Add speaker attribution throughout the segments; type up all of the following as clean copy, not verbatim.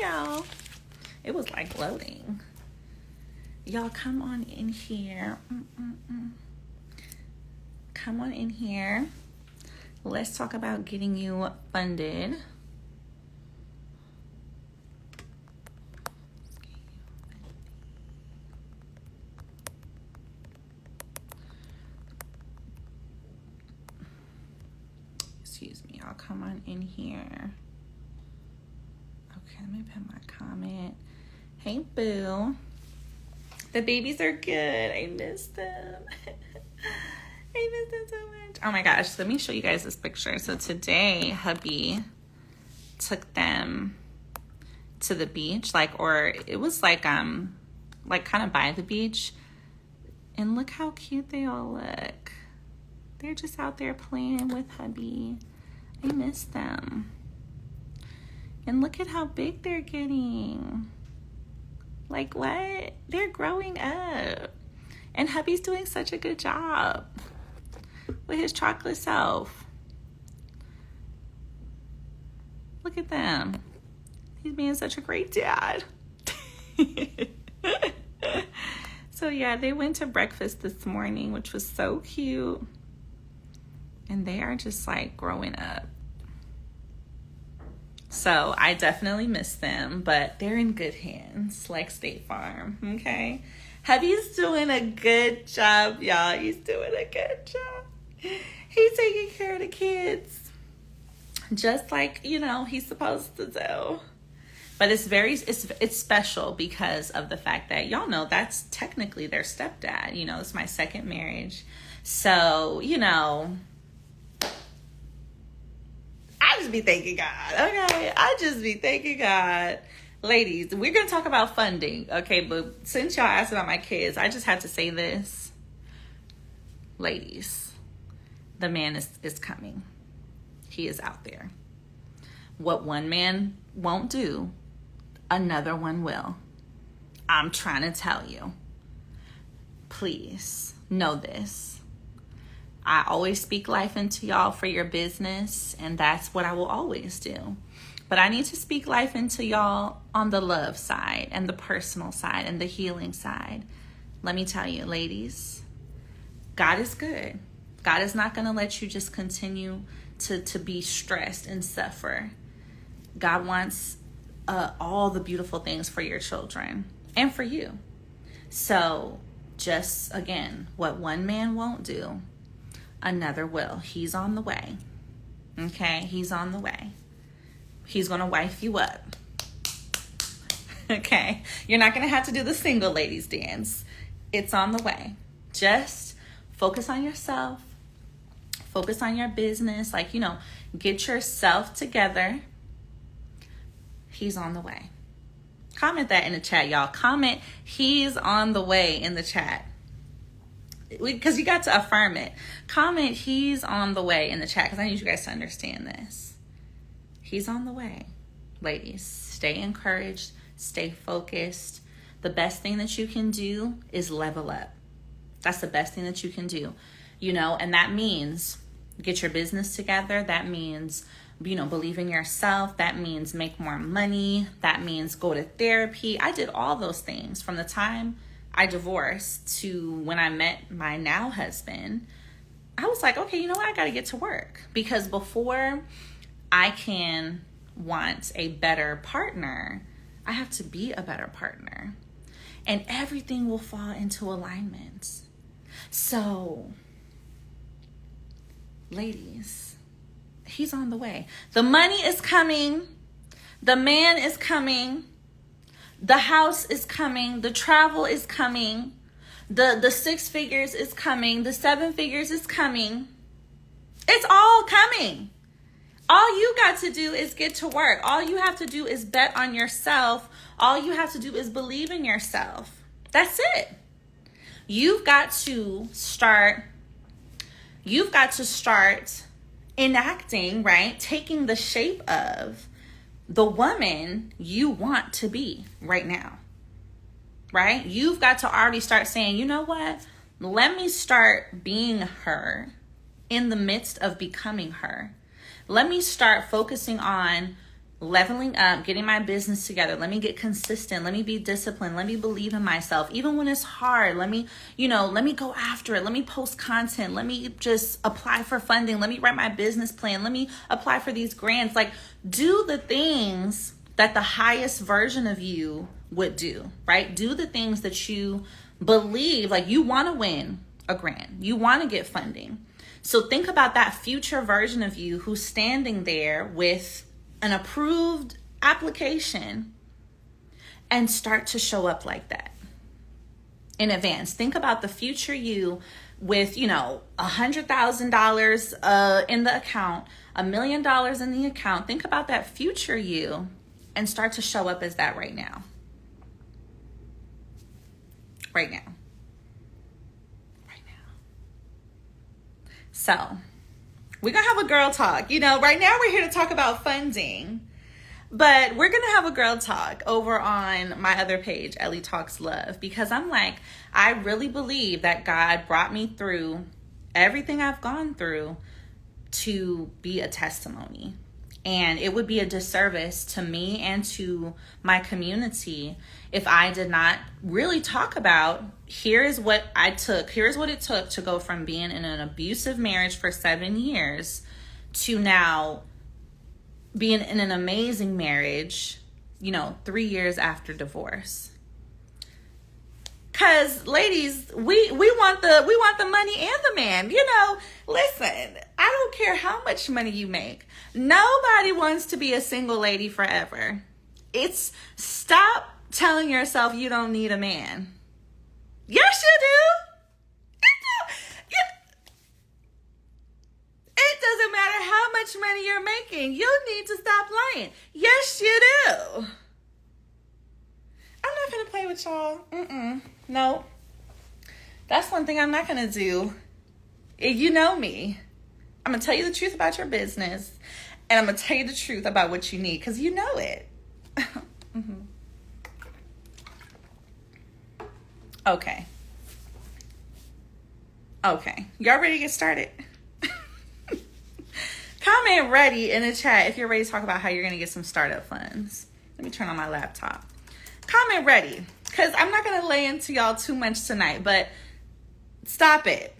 Speaker 1: y'all. It was like loading. Y'all, come on in here. Come on in here. Let's talk about getting you funded. Excuse me, y'all. Come on in here. Okay, let me put my comment. Hey, boo. The babies are good. I miss them. I miss them so much. Oh my gosh, let me show you guys this picture. So today, hubby took them to the beach, or it was like kind of by the beach. And look how cute they all look. They're just out there playing with hubby. I miss them. And look at how big they're getting. Like, what? They're growing up. And hubby's doing such a good job with his chocolate self. Look at them. He's being such a great dad. So yeah, they went to breakfast this morning, which was so cute. And they are just like growing up. So I definitely miss them, but they're in good hands, like State Farm, okay? Hubby's doing a good job, y'all. He's doing a good job. He's taking care of the kids, just like, he's supposed to do. But it's special because of the fact that, y'all know, that's technically their stepdad. It's my second marriage. So, I just be thanking God, okay? I just be thanking God. Ladies, we're going to talk about funding, okay? But since y'all asked about my kids, I just had to say this. Ladies, the man is coming. He is out there. What one man won't do, another one will. I'm trying to tell you. Please know this. I always speak life into y'all for your business, and that's what I will always do. But I need to speak life into y'all on the love side and the personal side and the healing side. Let me tell you, ladies, God is good. God is not going to let you just continue to be stressed and suffer. God wants all the beautiful things for your children and for you. So just, again, what one man won't do, another will. He's on the way. Okay? He's on the way. He's going to wife you up. Okay? You're not going to have to do the single ladies dance. It's on the way. Just focus on yourself. Focus on your business. Get yourself together. He's on the way. Comment that in the chat, y'all. Comment, he's on the way in the chat. Because you got to affirm it. Comment, he's on the way in the chat, because I need you guys to understand this. He's on the way. Ladies, stay encouraged, stay focused. The best thing that you can do is level up. That's the best thing that you can do. And that means get your business together. That means, believe in yourself. That means make more money. That means go to therapy. I did all those things from the time I divorced to when I met my now husband. I was like, okay, I got to get to work, because before I can want a better partner, I have to be a better partner, and everything will fall into alignment. So, ladies, he's on the way. The money is coming. The man is coming. The house is coming. The travel is coming. The 6 figures is coming. The 7 figures is coming. It's all coming. All you got to do is get to work. All you have to do is bet on yourself. All you have to do is believe in yourself. That's it. You've got to start enacting, right? Taking the shape of the woman you want to be right now, right? You've got to already start saying, you know what? Let me start being her in the midst of becoming her. Let me start focusing on leveling up, getting my business together. Let me get consistent. Let me be disciplined. Let me believe in myself. Even when it's hard, let me go after it. Let me post content. Let me just apply for funding. Let me write my business plan. Let me apply for these grants. Like, do the things that the highest version of you would do, right? Do the things that you believe, like you want to win a grant. You want to get funding. So think about that future version of you who's standing there with an approved application and start to show up like that in advance. Think about the future you with, $100,000 in the account, $1 million in the account. Think about that future you and start to show up as that right now. Right now. So we're going to have a girl talk. Right now we're here to talk about funding, but we're going to have a girl talk over on my other page, Ellie Talks Love, because I really believe that God brought me through everything I've gone through to be a testimony. And it would be a disservice to me and to my community if I did not really talk about, here's what it took to go from being in an abusive marriage for 7 years to now being in an amazing marriage, 3 years after divorce. Cause ladies, we want the money and the man. Listen, I don't care how much money you make. Nobody wants to be a single lady forever. Stop telling yourself you don't need a man. Yes, you do. It doesn't matter how much money you're making. You need to stop lying. Yes, you do. I'm not going to play with y'all. No. That's one thing I'm not going to do. You know me. I'm going to tell you the truth about your business. And I'm going to tell you the truth about what you need. Because you know it. Okay. Y'all ready to get started? Comment ready in the chat if you're ready to talk about how you're going to get some startup funds. Let me turn on my laptop. Comment ready, because I'm not going to lay into y'all too much tonight, but stop it.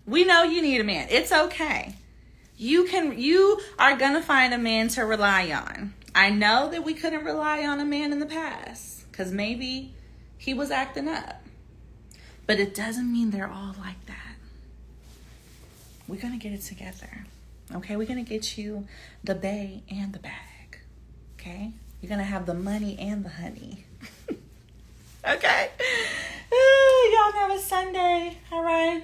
Speaker 1: We know you need a man. It's okay. You are going to find a man to rely on. I know that we couldn't rely on a man in the past because maybe he was acting up, but it doesn't mean they're all like that. We're going to get it together. Okay, we're going to get you the bae and the bag. Okay? You're going to have the money and the honey. Okay? Ooh, y'all have a Sunday. All right?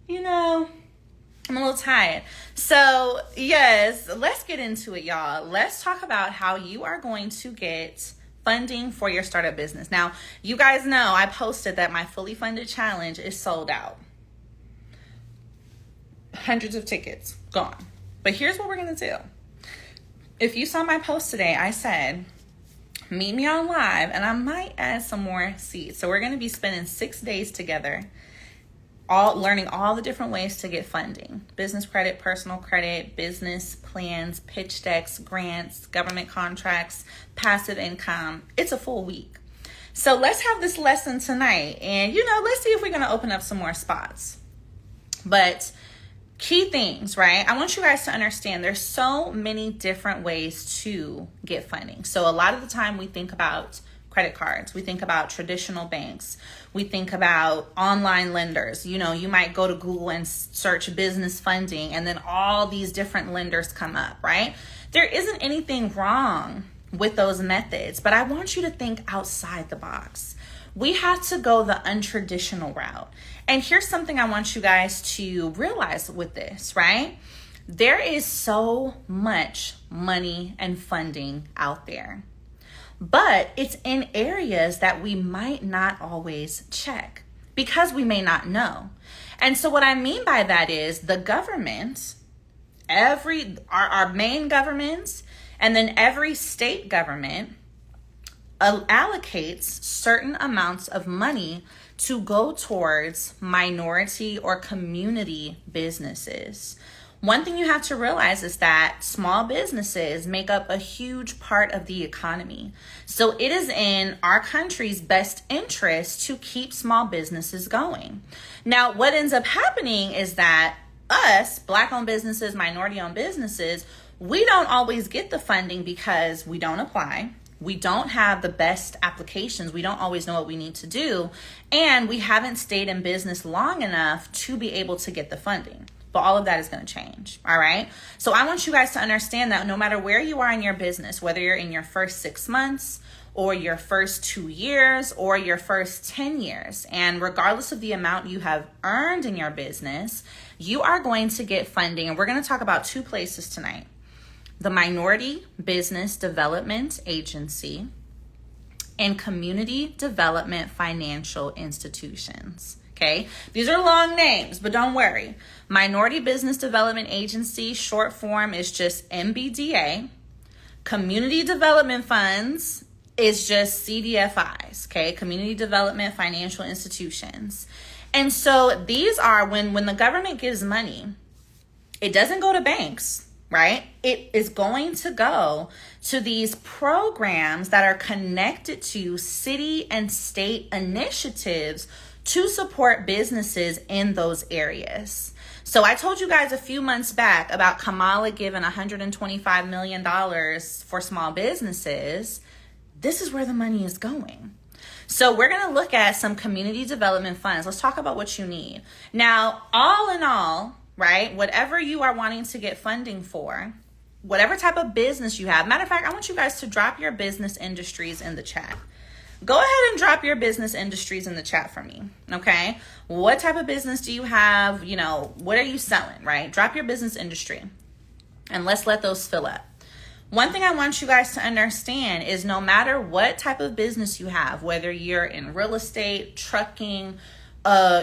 Speaker 1: I'm a little tired. So, yes, let's get into it, y'all. Let's talk about how you are going to get funding for your startup business. Now, you guys know I posted that my fully funded challenge is sold out. Hundreds of tickets gone. But here's what we're going to do. If you saw my post today, I said, meet me on live and I might add some more seats. So we're going to be spending 6 days together, learning all the different ways to get funding. Business credit, personal credit, business plans, pitch decks, grants, government contracts, passive income. It's a full week. So let's have this lesson tonight and, let's see if we're going to open up some more spots. But key things, right? I want you guys to understand there's so many different ways to get funding. So a lot of the time we think about credit cards. We think about traditional banks. We think about online lenders. You might go to Google and search business funding and then all these different lenders come up, right? There isn't anything wrong with those methods, but I want you to think outside the box. We have to go the untraditional route. And here's something I want you guys to realize with this, right? There is so much money and funding out there, but it's in areas that we might not always check because we may not know. And so what I mean by that is the government, our main governments, and then every state government allocates certain amounts of money to go towards minority or community businesses. One thing you have to realize is that small businesses make up a huge part of the economy. So it is in our country's best interest to keep small businesses going. Now, what ends up happening is that us, Black-owned businesses, minority-owned businesses, we don't always get the funding because we don't apply. We don't have the best applications. We don't always know what we need to do. And we haven't stayed in business long enough to be able to get the funding. But all of that is going to change. All right. So I want you guys to understand that no matter where you are in your business, whether you're in your first 6 months or your first 2 years or your first 10 years, and regardless of the amount you have earned in your business, you are going to get funding. And we're going to talk about 2 places tonight: the Minority Business Development Agency and Community Development Financial Institutions. Okay, these are long names, but don't worry. Minority Business Development Agency, short form, is just MBDA. Community Development Funds is just CDFIs, okay? Community Development Financial Institutions. And so these are when the government gives money, it doesn't go to banks, right? It is going to go to these programs that are connected to city and state initiatives to support businesses in those areas. So I told you guys a few months back about Kamala giving $125 million for small businesses. This is where the money is going. So we're going to look at some community development funds. Let's talk about what you need. Now, all in all, right, whatever you are wanting to get funding for, whatever type of business you have. Matter of fact, I want you guys to drop your business industries in the chat. Go ahead and drop your business industries in the chat for me, okay? What type of business do you have? You know, what are you selling, right? Drop your business industry and let's let those fill up. One thing I want you guys to understand is no matter what type of business you have, whether you're in real estate, trucking,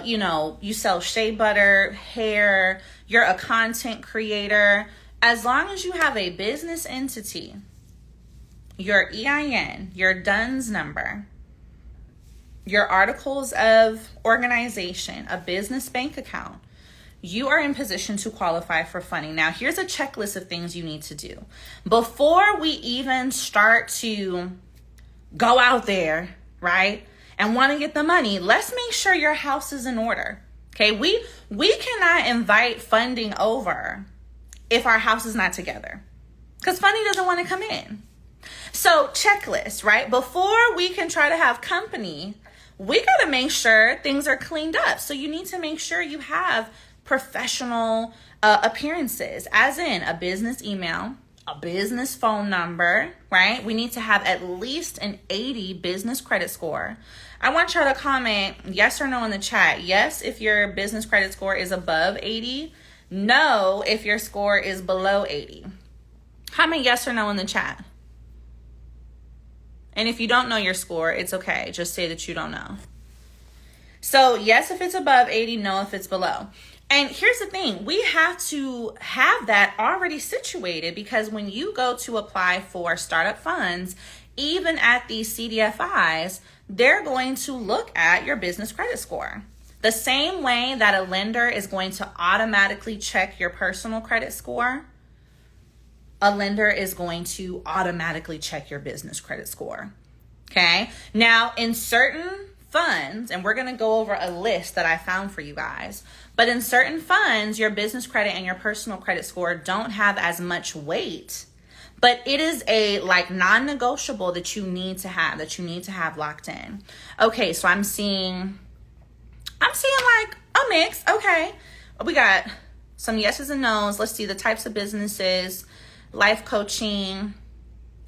Speaker 1: you sell shea butter, hair, you're a content creator, as long as you have a business entity, your EIN, your DUNS number, your articles of organization, a business bank account, you are in position to qualify for funding. Now, here's a checklist of things you need to do. Before we even start to go out there, right, and want to get the money, let's make sure your house is in order. Okay, we cannot invite funding over if our house is not together, because funding doesn't want to come in. So checklist, right? Before we can try to have company, we got to make sure things are cleaned up. So you need to make sure you have professional appearances, as in a business email, a business phone number, right? We need to have at least an 80 business credit score. I want y'all to comment yes or no in the chat. Yes, if your business credit score is above 80. No, if your score is below 80. Comment yes or no in the chat. And if you don't know your score, it's okay. Just say that you don't know. So yes, if it's above 80, no, if it's below. And here's the thing, we have to have that already situated, because when you go to apply for startup funds, even at these CDFIs, they're going to look at your business credit score. The same way that a lender is going to automatically check your personal credit score, a lender is going to automatically check your business credit score. Okay. Now, in certain funds, and we're going to go over a list that I found for you guys, but in certain funds, your business credit and your personal credit score don't have as much weight, but it is a non-negotiable that you need to have locked in. Okay. So I'm seeing like a mix. Okay. We got some yeses and nos. Let's see the types of businesses. Life coaching,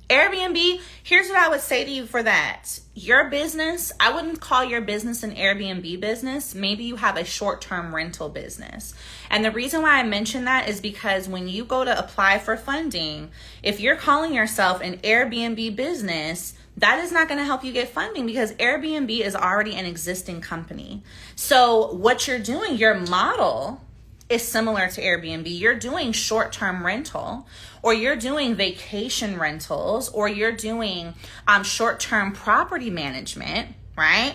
Speaker 1: Airbnb. Here's what I would say to you for that. Your business, I wouldn't call your business an Airbnb business. Maybe you have a short-term rental business. And the reason why I mention that is because when you go to apply for funding, if you're calling yourself an Airbnb business, that is not going to help you get funding, because Airbnb is already an existing company. So what you're doing, your model is similar to Airbnb. You're doing short-term rental, or you're doing vacation rentals, or you're doing short-term property management, right?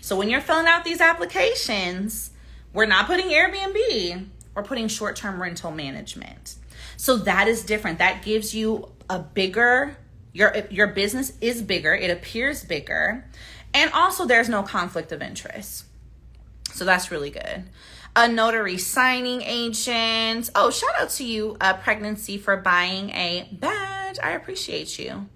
Speaker 1: So when you're filling out these applications, we're not putting Airbnb. or putting short-term rental management. So that is different. That gives you a bigger, your business is bigger, it appears bigger, and also there's no conflict of interest. So that's really good. A notary signing agent. Oh, shout out to you, Pregnancy, for buying a badge. I appreciate you.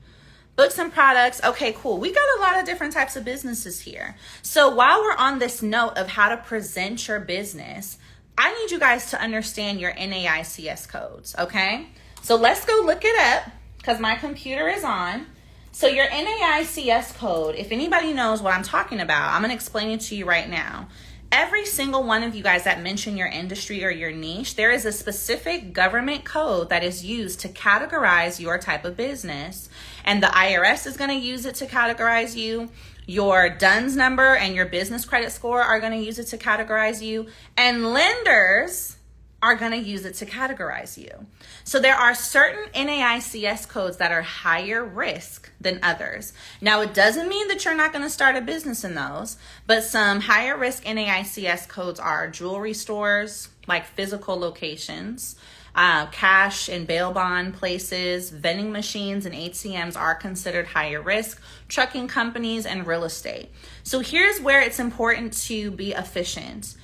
Speaker 1: Books and products. Okay, cool. We got a lot of different types of businesses here. So while we're on this note of how to present your business, I need you guys to understand your NAICS codes, okay? So let's go look it up because my computer is on. So your NAICS code, if anybody knows what I'm talking about, I'm going to explain it to you right now. Every single one of you guys that mention your industry or your niche, there is a specific government code that is used to categorize your type of business. And the IRS is going to use it to categorize you. Your DUNS number and your business credit score are going to use it to categorize you. And lenders are going to use it to categorize you. So there are certain NAICS codes that are higher risk than others. Now, it doesn't mean that you're not going to start a business in those, but some higher risk NAICS codes are jewelry stores, like physical locations, cash and bail bond places, vending machines and ATMs are considered higher risk, trucking companies, and real estate. So here's where it's important to be efficient.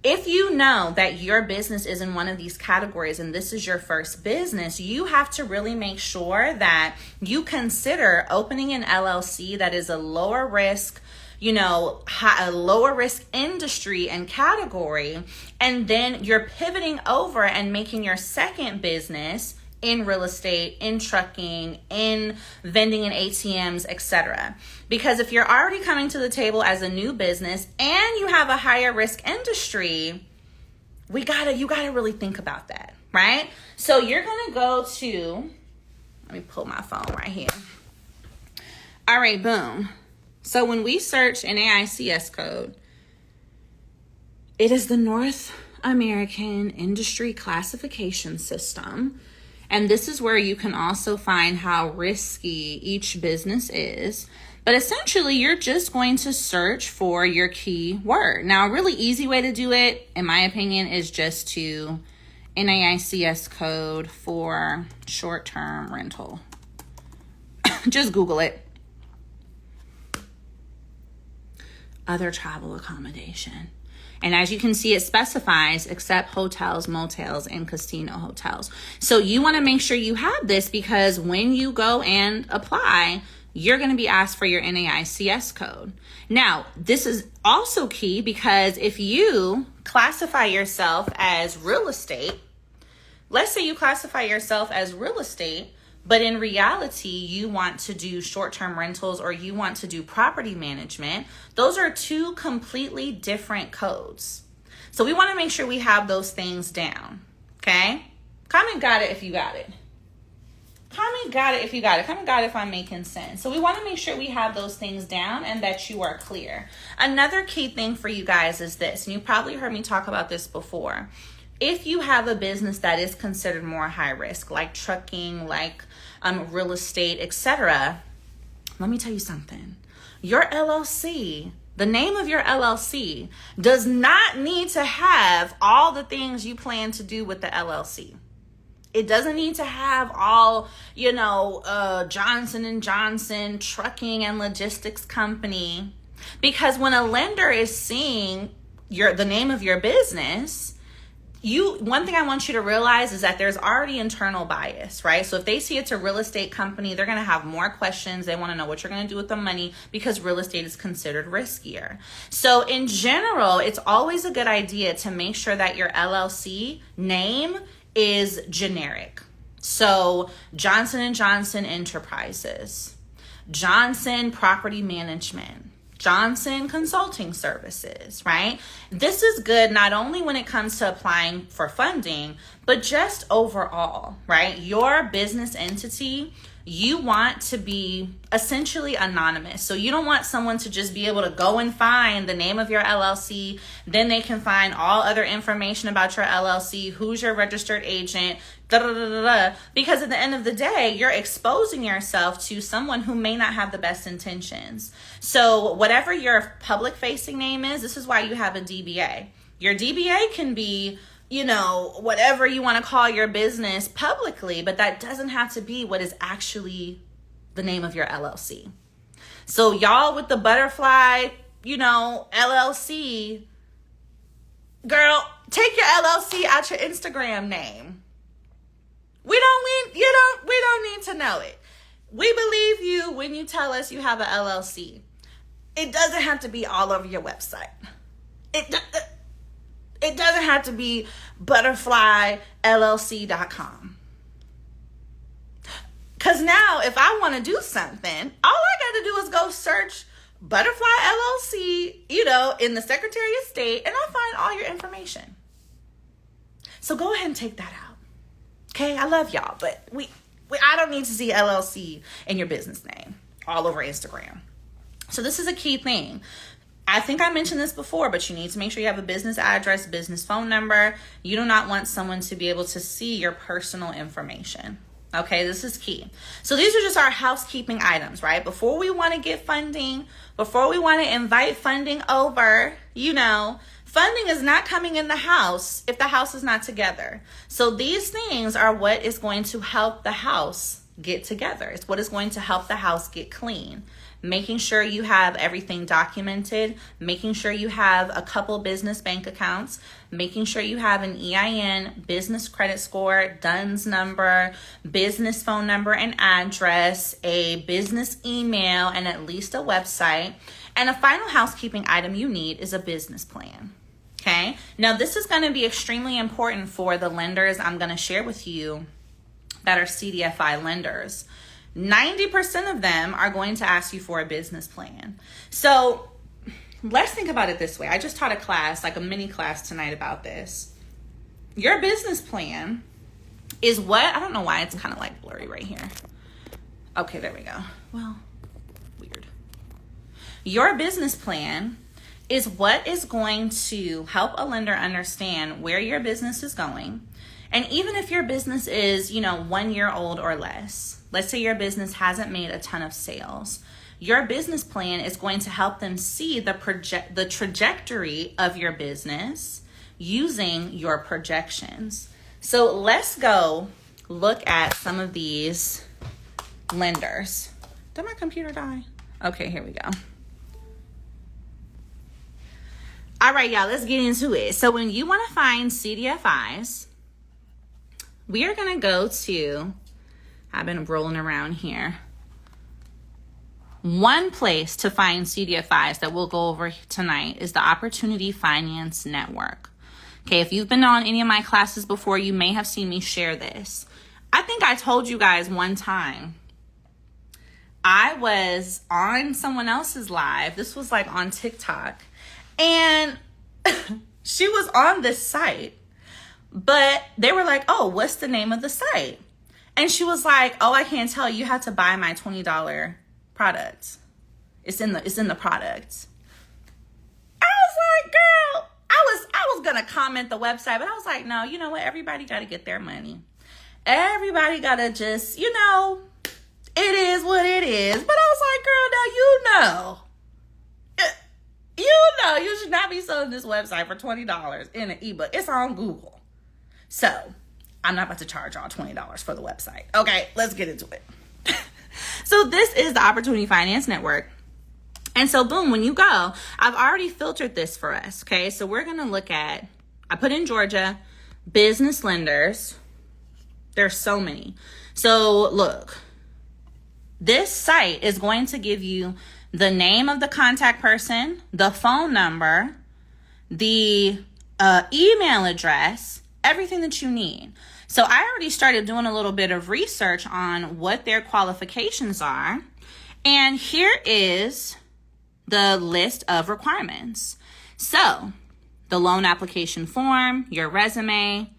Speaker 1: If you know that your business is in one of these categories and this is your first business, you have to really make sure that you consider opening an LLC that is a lower risk, a lower risk industry and category, and then you're pivoting over and making your second business in real estate, in trucking, in vending and ATMs, etc. Because if you're already coming to the table as a new business and you have a higher risk industry, you gotta really think about that, right? So you're gonna go to, let me pull my phone right here. All right, boom. So when we search NAICS code, it is the North American Industry Classification System. And this is where you can also find how risky each business is. But essentially, you're just going to search for your key word. Now, a really easy way to do it, in my opinion, is just to NAICS code for short-term rental. Just Google it. Other travel accommodation. And as you can see, it specifies except hotels, motels, and casino hotels. So you want to make sure you have this because when you go and apply, you're going to be asked for your NAICS code. Now, this is also key because if you classify yourself as real estate, let's say you classify yourself as real estate, but in reality, you want to do short-term rentals or you want to do property management. Those are two completely different codes. So we want to make sure we have those things down, okay? Comment got it if you got it. Comment got it if you got it. Comment got it if I'm making sense. So we want to make sure we have those things down and that you are clear. Another key thing for you guys is this, and you probably heard me talk about this before. If you have a business that is considered more high risk, like trucking, like real estate, etc., let me tell you something. Your LLC, the name of your LLC, does not need to have all the things you plan to do with the LLC. It doesn't need to have all, Johnson & Johnson trucking and logistics company, because when a lender is seeing the name of your business, one thing I want you to realize is that there's already internal bias, right? So if they see it's a real estate company, they're going to have more questions. They want to know what you're going to do with the money because real estate is considered riskier. So in general, it's always a good idea to make sure that your LLC name is generic. So Johnson & Johnson Enterprises, Johnson Property Management, Johnson Consulting Services, right? This is good not only when it comes to applying for funding, but just overall, right? Your business entity, you want to be essentially anonymous. So you don't want someone to just be able to go and find the name of your LLC, then they can find all other information about your LLC, who's your registered agent, because at the end of the day, you're exposing yourself to someone who may not have the best intentions. So whatever your public facing name is, this is why you have a DBA. Your DBA can be whatever you want to call your business publicly, but that doesn't have to be what is actually the name of your LLC. So y'all with the butterfly, LLC, girl, take your LLC out your Instagram name. We don't need to know it. We believe you when you tell us you have an LLC. It doesn't have to be all over your website. It doesn't have to be butterflyllc.com. Because now if I want to do something, all I got to do is go search Butterfly LLC, in the Secretary of State, and I'll find all your information. So go ahead and take that out. Okay, I love y'all, but I don't need to see LLC in your business name all over Instagram. So this is a key thing. I think I mentioned this before, but you need to make sure you have a business address, business phone number. You do not want someone to be able to see your personal information. Okay, this is key. So these are just our housekeeping items, right? Before we want to get funding, before we want to invite funding over, funding is not coming in the house if the house is not together. So these things are what is going to help the house get together. It's what is going to help the house get clean. Making sure you have everything documented, making sure you have a couple business bank accounts, making sure you have an EIN, business credit score, DUNS number, business phone number and address, a business email, and at least a website. And a final housekeeping item you need is a business plan. Okay, now this is going to be extremely important for the lenders I'm going to share with you that are CDFI lenders. 90% of them are going to ask you for a business plan. So let's think about it this way. I just taught a class, like a mini class tonight about this. Your business plan is what, I don't know why it's kind of like blurry right here. Okay, there we go. Well, weird. Your business plan is what is going to help a lender understand where your business is going. And even if your business is, 1 year old or less, let's say your business hasn't made a ton of sales, your business plan is going to help them see the trajectory of your business using your projections. So let's go look at some of these lenders. Did my computer die? Okay, here we go. All right, y'all, let's get into it. So when you want to find CDFIs, we are going to go to, I've been rolling around here. One place to find CDFIs that we'll go over tonight is the Opportunity Finance Network. Okay, if you've been on any of my classes before, you may have seen me share this. I think I told you guys one time, I was on someone else's live. This was like on TikTok. And she was on this site. But they were like, oh, what's the name of the site? And she was like, oh, I can't tell you. You have to buy my $20 product. It's in the product. I was like, girl, I was gonna comment the website, but I was like, no, you know what? Everybody gotta get their money. Everybody gotta just, it is what it is. But I was like, girl, now you should not be selling this website for $20 in an ebook. It's on Google. So I'm not about to charge y'all $20 for the website. Okay, let's get into it. So this is the Opportunity Finance Network. And so boom, when you go, I've already filtered this for us. Okay, so we're going to look at, I put in Georgia, business lenders. There's so many. So look, this site is going to give you the name of the contact person, the phone number, the email address, everything that you need. So I already started doing a little bit of research on what their qualifications are. And here is the list of requirements. So the loan application form, your resume,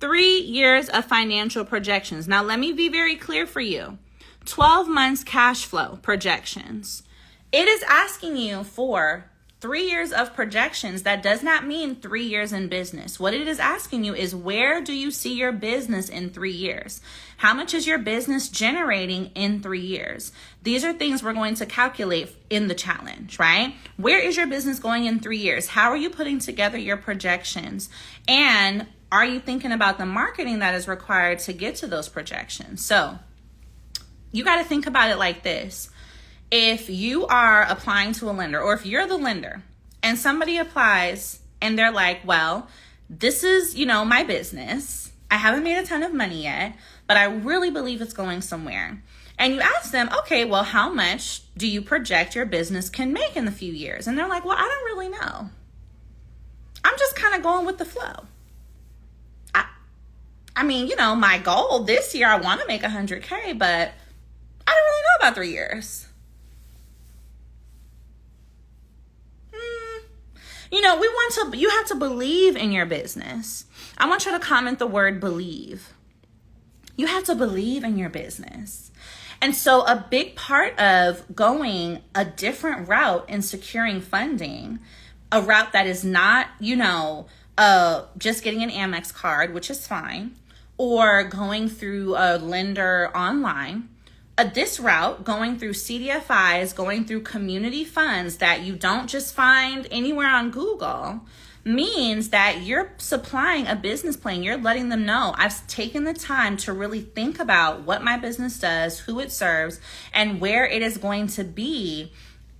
Speaker 1: 3 years of financial projections. Now, let me be very clear for you. 12 months cash flow projections. It is asking you for 3 years of projections. That does not mean 3 years in business. What it is asking you is, where do you see your business in 3 years? How much is your business generating in 3 years? These are things we're going to calculate in the challenge, right? Where is your business going in 3 years? How are you putting together your projections? And Are you thinking about the marketing that is required to get to those projections? So you got to think about it like this. If you are applying to a lender, or if you're the lender and somebody applies and they're like, well, this is, my business. I haven't made a ton of money yet, but I really believe it's going somewhere. And you ask them, okay, well, how much do you project your business can make in a few years? And they're like, well, I don't really know. I'm just kind of going with the flow. I mean, my goal this year, I want to make 100K, but I don't really know about 3 years. You have to believe in your business. I want you to comment the word believe. You have to believe in your business. And so a big part of going a different route in securing funding, a route that is not, just getting an Amex card, which is fine, or going through a lender online, this route, going through CDFIs, going through community funds that you don't just find anywhere on Google, means that you're supplying a business plan. You're letting them know, I've taken the time to really think about what my business does, who it serves, and where it is going to be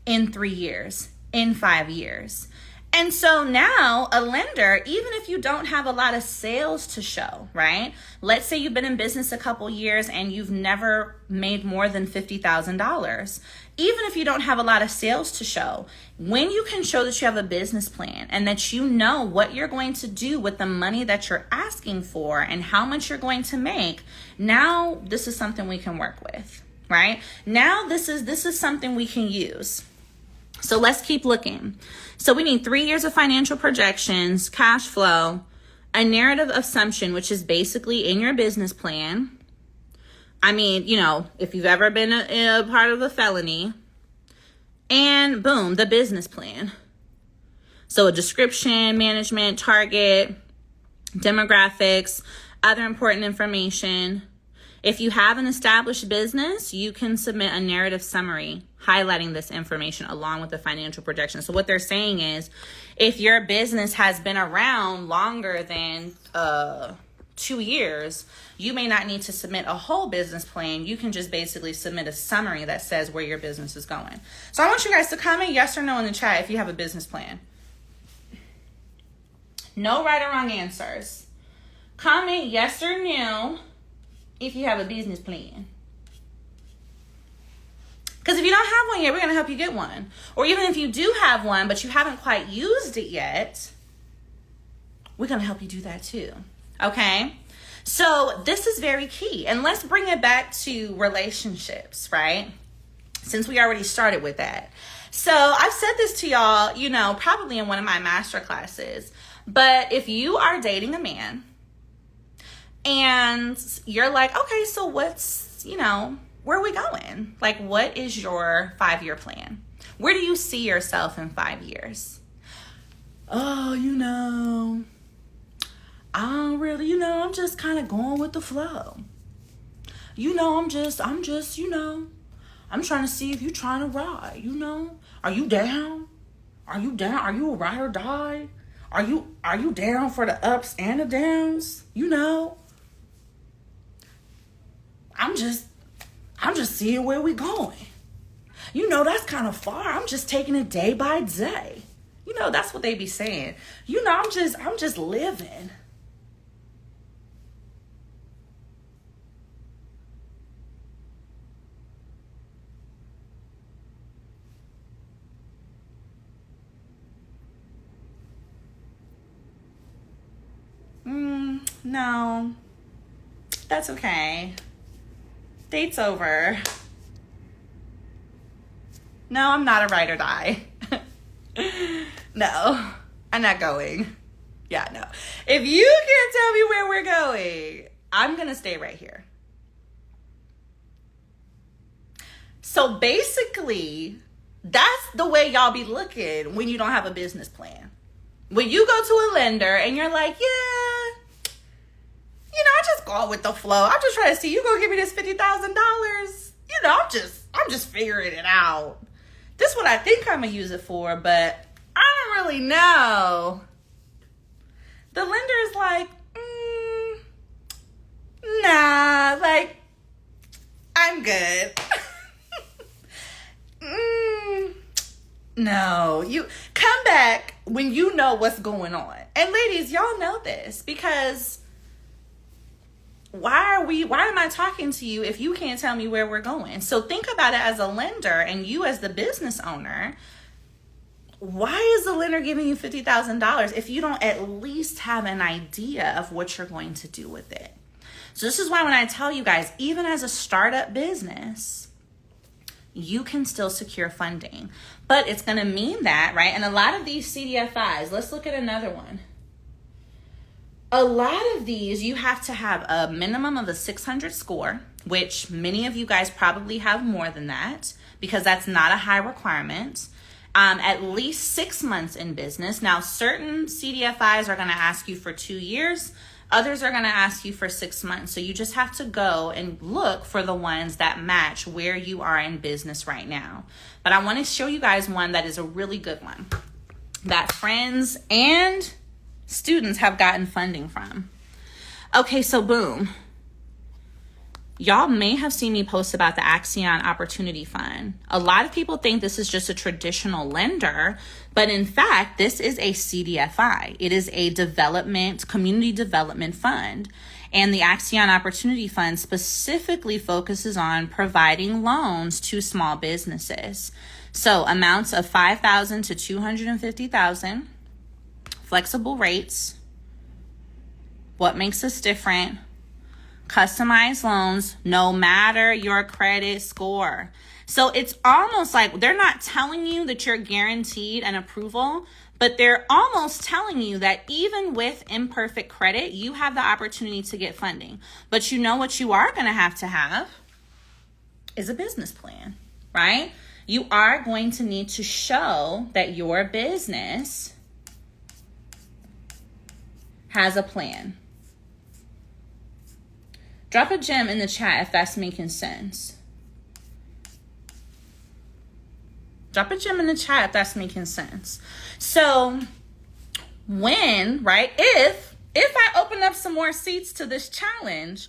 Speaker 1: in 3 years, in 5 years. And so now a lender, even if you don't have a lot of sales to show, right? Let's say you've been in business a couple years and you've never made more than $50,000. Even if you don't have a lot of sales to show, when you can show that you have a business plan and that you know what you're going to do with the money that you're asking for and how much you're going to make, now this is something we can work with, right? Now this is something we can use. So let's keep looking. So we need 3 years of financial projections, cash flow, a narrative assumption, which is basically in your business plan. I mean, if you've ever been a part of a felony, and boom, the business plan. So a description, management, target, demographics, other important information. If you have an established business, you can submit a narrative summary highlighting this information along with the financial projection. So what they're saying is, if your business has been around longer than 2 years, you may not need to submit a whole business plan. You can just basically submit a summary that says where your business is going. So I want you guys to comment yes or no in the chat if you have a business plan. No right or wrong answers. Comment yes or no if you have a business plan. Because if you don't have one yet, we're going to help you get one. Or even if you do have one, but you haven't quite used it yet, we're going to help you do that too. Okay? So this is very key. And let's bring it back to relationships, right? Since we already started with that. So I've said this to y'all, probably in one of my master classes. But if you are dating a man, and you're like, okay, so what's, where are we going? Like, what is your 5-year plan? Where do you see yourself in 5 years? Oh, I don't really, I'm just kind of going with the flow. I'm trying to see if you're trying to ride, Are you down? Are you down? Are you a ride or die? Are you down for the ups and the downs? I'm just seeing where we going. That's kind of far. I'm just taking it day by day. That's what they be saying. I'm just living. No, that's okay. Date's over. No, I'm not a ride or die. No, I'm not going. Yeah, no. If you can't tell me where we're going, I'm going to stay right here. So basically, that's the way y'all be looking when you don't have a business plan. When you go to a lender and you're like, yeah, I just go with the flow. I'm just trying to see, you gonna give me this $50,000? I'm just figuring it out. This is what I think I'm gonna use it for, but I don't really know. The lender is like, nah, like, I'm good. No, you come back when you know what's going on. And ladies, y'all know this, because why am I talking to you if you can't tell me where we're going? So think about it as a lender, and you as the business owner. Why is the lender giving you $50,000 if you don't at least have an idea of what you're going to do with it? So this is why when I tell you guys, even as a startup business, you can still secure funding. But it's going to mean that, right? And a lot of these CDFIs, let's look at another one. A lot of these, you have to have a minimum of a 600 score, which many of you guys probably have more than that, because that's not a high requirement. At least 6 months in business. Now, certain CDFIs are going to ask you for 2 years. Others are going to ask you for 6 months. So you just have to go and look for the ones that match where you are in business right now. But I want to show you guys one that is a really good one that friends and students have gotten funding from. Okay, so boom. Y'all may have seen me post about the Axion Opportunity Fund. A lot of people think this is just a traditional lender, but in fact, this is a CDFI. It is a community development fund. And the Axion Opportunity Fund specifically focuses on providing loans to small businesses. So amounts of $5,000 to $250,000, flexible rates. What makes us different? Customized loans, no matter your credit score. So it's almost like they're not telling you that you're guaranteed an approval, but they're almost telling you that even with imperfect credit, you have the opportunity to get funding. But you know what you are going to have is a business plan, right? You are going to need to show that your business has a plan. Drop a gem in the chat if that's making sense. Drop a gem in the chat if that's making sense. So if I open up some more seats to this challenge,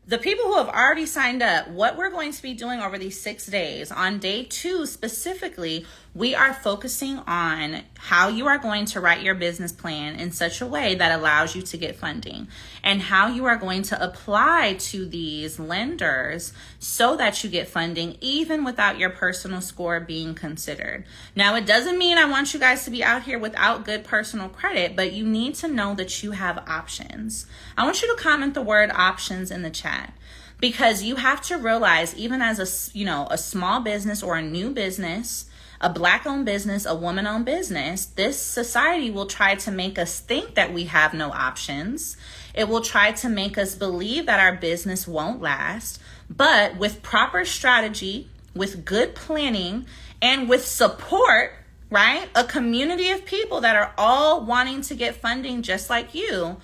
Speaker 1: the people who have already signed up, what we're going to be doing over these 6 days, on day 2 specifically, we are focusing on how you are going to write your business plan in such a way that allows you to get funding, and how you are going to apply to these lenders so that you get funding even without your personal score being considered. Now, it doesn't mean I want you guys to be out here without good personal credit, but you need to know that you have options. I want you to comment the word options in the chat, because you have to realize, even as a small business or a new business, a Black-owned business, a woman-owned business, this society will try to make us think that we have no options. It will try to make us believe that our business won't last. But with proper strategy, with good planning, and with support, right? A community of people that are all wanting to get funding just like you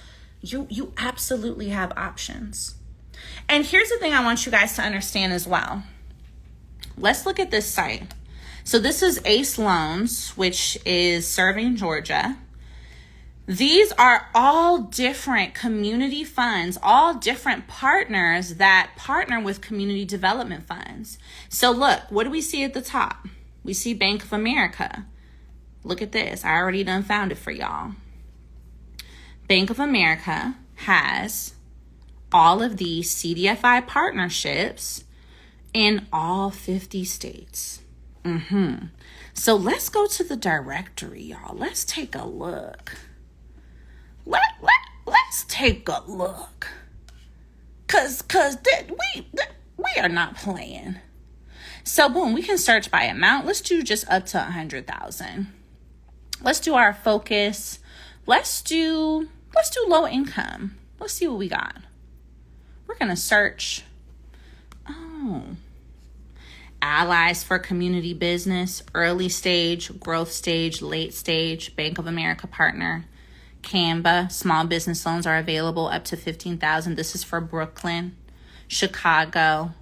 Speaker 1: absolutely have options. And here's the thing I want you guys to understand as well. Let's look at this site. So this is Ace Loans, which is serving Georgia. These are all different community funds, all different partners that partner with community development funds. So look, what do we see at the top? We see Bank of America. Look at this. I already done found it for y'all. Bank of America has all of these CDFI partnerships in all 50 states. So let's go to the directory, y'all. Let's take a look. Let's take a look. Cause we are not playing. So boom, we can search by amount. Let's do just up to 100,000. Let's do our focus. Let's do low income. Let's see what we got. We're gonna search. Allies for community business, early stage, growth stage, late stage, Bank of America partner, Canva, small business loans are available up to $15,000. This is for Brooklyn, Chicago,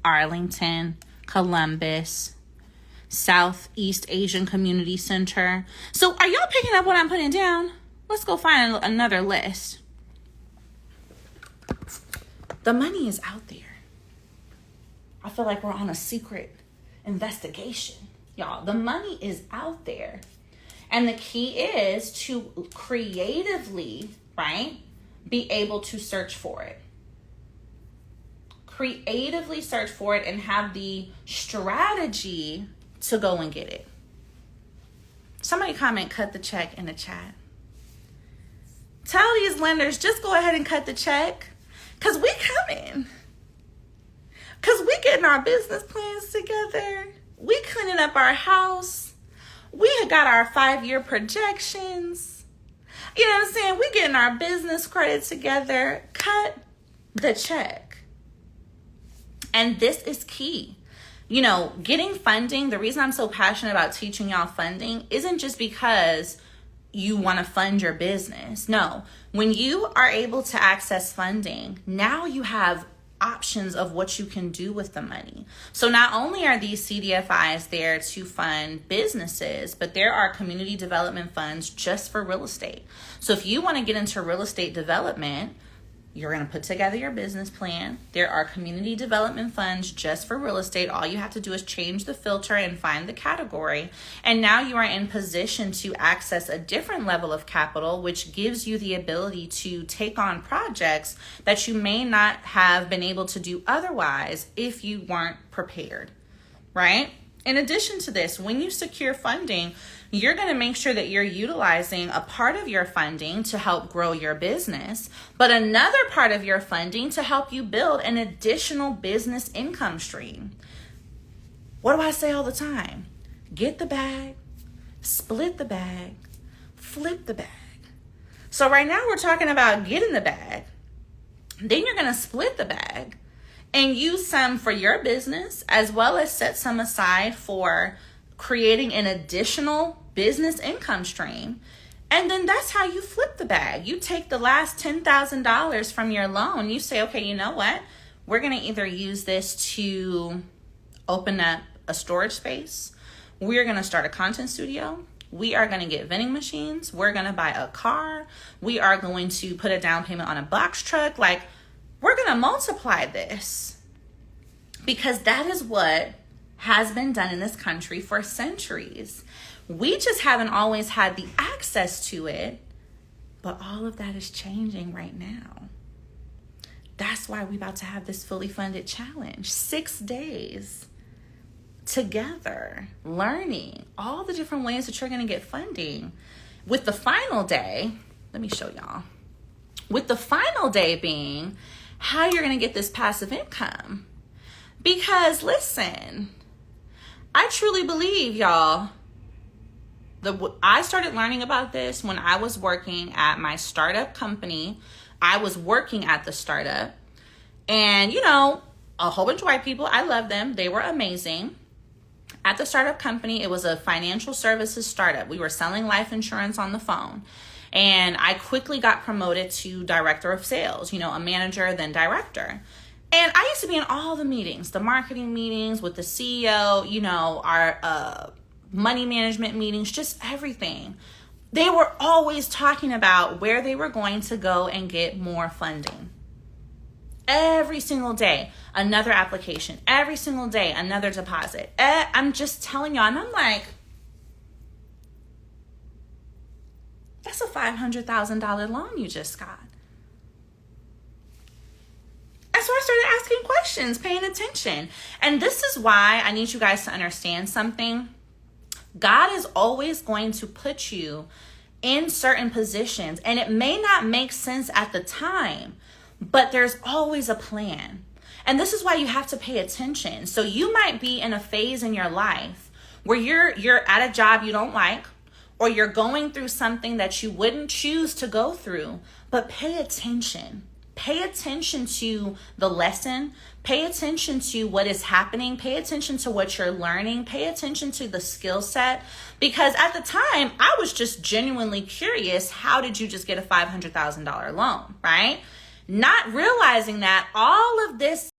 Speaker 1: Arlington, Columbus, Southeast Asian Community Center. So are y'all picking up what I'm putting down? Let's go find another list. The money is out there. I feel like we're on a secret investigation. Y'all, the money is out there. And the key is to creatively, right, be able to search for it. Creatively search for it and have the strategy to go and get it. Somebody comment, cut the check in the chat. Tell these lenders, just go ahead and cut the check. Because we coming. Because we getting our business plans together. We cleaning up our house. We got our 5-year projections. You know what I'm saying? We getting our business credit together. Cut the check. And this is key. You know, getting funding, the reason I'm so passionate about teaching y'all funding isn't just because you want to fund your business. No, when you are able to access funding, now you have options of what you can do with the money. So not only are these CDFIs there to fund businesses, but there are community development funds just for real estate. So if you want to get into real estate development, you're going to put together your business plan. There are community development funds just for real estate. All you have to do is change the filter and find the category. And now you are in position to access a different level of capital, which gives you the ability to take on projects that you may not have been able to do otherwise if you weren't prepared, right? In addition to this, when you secure funding, you're going to make sure that you're utilizing a part of your funding to help grow your business, but another part of your funding to help you build an additional business income stream. What do I say all the time? Get the bag, split the bag, flip the bag. So right now we're talking about getting the bag. Then you're going to split the bag and use some for your business, as well as set some aside for creating an additional business income stream. And then that's how you flip the bag. You take the last $10,000 from your loan. You say, okay, you know what? We're going to either use this to open up a storage space. We're going to start a content studio. We are going to get vending machines. We're going to buy a car. We are going to put a down payment on a box truck. Like, we're going to multiply this, because that is what has been done in this country for centuries. We just haven't always had the access to it, but all of that is changing right now. That's why we're about to have this fully funded challenge, 6 days together, learning all the different ways that you're going to get funding. With the final day, let me show y'all. With the final day being how you're going to get this passive income. Because listen, I truly believe, y'all, I started learning about this when I was working at my startup company. I was working at the startup, and you know, a whole bunch of white people, I love them. They were amazing. At the startup company, it was a financial services startup. We were selling life insurance on the phone. And I quickly got promoted to director of sales, you know, a manager, then director. And I used to be in all the meetings, the marketing meetings with the CEO, you know, our money management meetings, just everything. They were always talking about where they were going to go and get more funding. Every single day, another application. Every single day, another deposit. I'm just telling y'all, and I'm like, that's a $500,000 loan you just got. And so I started asking questions, paying attention. And this is why I need you guys to understand something. God is always going to put you in certain positions, and it may not make sense at the time, but there's always a plan. And this is why you have to pay attention. So you might be in a phase in your life where you're at a job you don't like, or you're going through something that you wouldn't choose to go through, but pay attention. Pay attention to the lesson. Pay attention to what is happening. Pay attention to what you're learning. Pay attention to the skill set. Because at the time, I was just genuinely curious, how did you just get a $500,000 loan, right? Not realizing that all of this